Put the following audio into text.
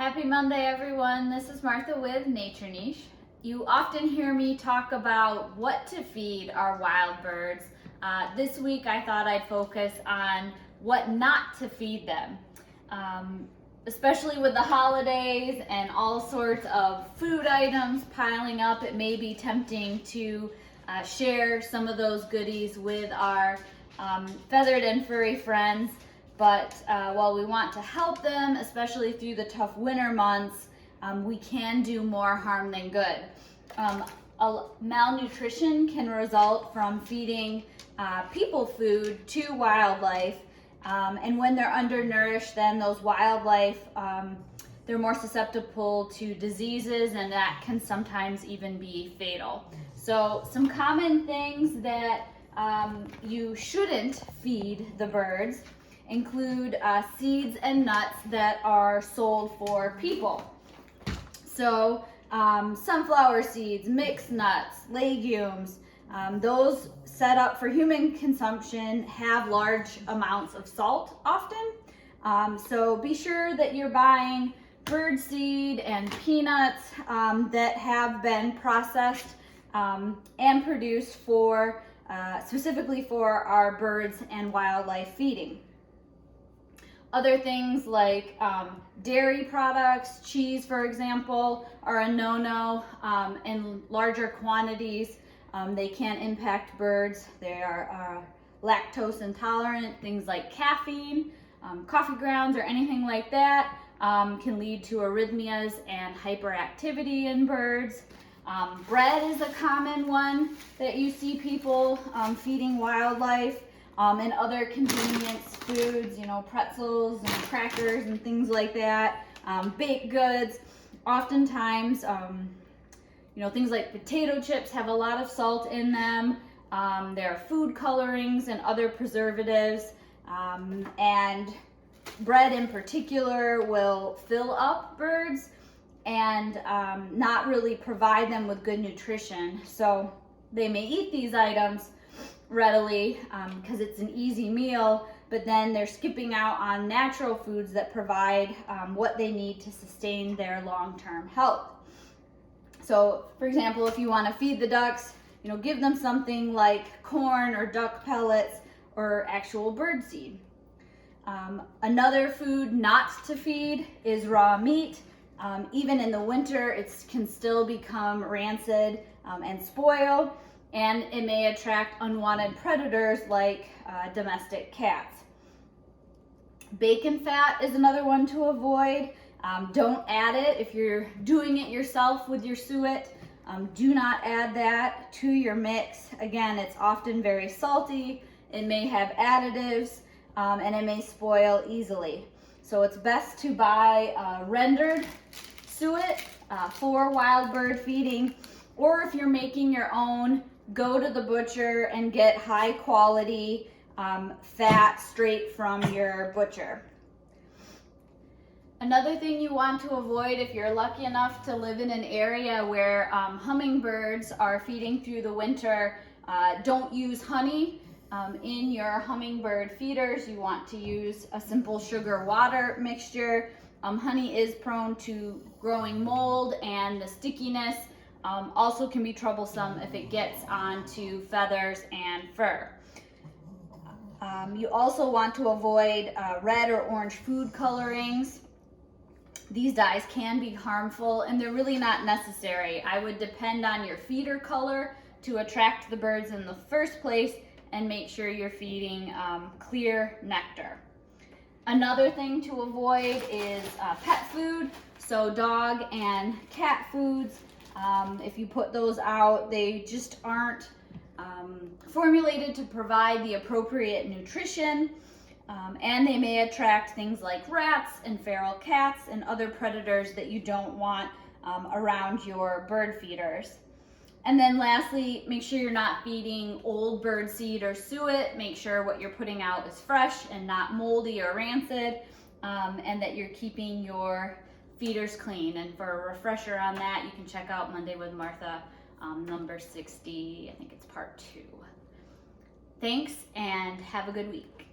Happy Monday, everyone. This is Martha with Nature Niche. You often hear me talk about what to feed our wild birds. This week I thought I'd focus on what not to feed them. Especially with the holidays and all sorts of food items piling up, it may be tempting to share some of those goodies with our feathered and furry friends. But while we want to help them, especially through the tough winter months, we can do more harm than good. Malnutrition can result from feeding people food to wildlife, and when they're undernourished, then those wildlife, they're more susceptible to diseases, and that can sometimes even be fatal. So some common things that you shouldn't feed the birds include seeds and nuts that are sold for people. So sunflower seeds, mixed nuts, legumes, those set up for human consumption have large amounts of salt often. So be sure that you're buying bird seed and peanuts that have been processed and produced for specifically for our birds and wildlife feeding. Other things like dairy products, cheese for example, are a no-no in larger quantities. They can impact birds. They are lactose intolerant. Things like caffeine, coffee grounds, or anything like that can lead to arrhythmias and hyperactivity in birds. Bread is a common one that you see people feeding wildlife. And other convenience foods, pretzels and crackers and things like that. Baked goods, oftentimes, things like potato chips have a lot of salt in them. There are food colorings and other preservatives. And bread in particular will fill up birds and not really provide them with good nutrition. So they may eat these items readily because it's an easy meal, but then they're skipping out on natural foods that provide what they need to sustain their long-term health. So for example, if you want to feed the ducks, give them something like corn or duck pellets or actual bird seed. Another food not to feed is raw meat. Even in the winter, it can still become rancid and spoil, and it may attract unwanted predators like domestic cats. Bacon fat is another one to avoid. Don't add it if you're doing it yourself with your suet. Do not add that to your mix. Again, it's often very salty. It may have additives, and it may spoil easily. So it's best to buy rendered suet for wild bird feeding, or if you're making your own, go to the butcher and get high quality fat straight from your butcher. Another thing you want to avoid if you're lucky enough to live in an area where hummingbirds are feeding through the winter, don't use honey in your hummingbird feeders. You want to use a simple sugar water mixture. Honey is prone to growing mold, and the stickiness also can be troublesome if it gets onto feathers and fur. You also want to avoid red or orange food colorings. These dyes can be harmful and they're really not necessary. I would depend on your feeder color to attract the birds in the first place and make sure you're feeding clear nectar. Another thing to avoid is pet food, so dog and cat foods. If you put those out, they just aren't formulated to provide the appropriate nutrition, and they may attract things like rats and feral cats and other predators that you don't want around your bird feeders. And then lastly, make sure you're not feeding old bird seed or suet. Make sure what you're putting out is fresh and not moldy or rancid, and that you're keeping your feeders clean. And for a refresher on that, you can check out Monday with Martha, number 60, I think it's part 2. Thanks, and have a good week.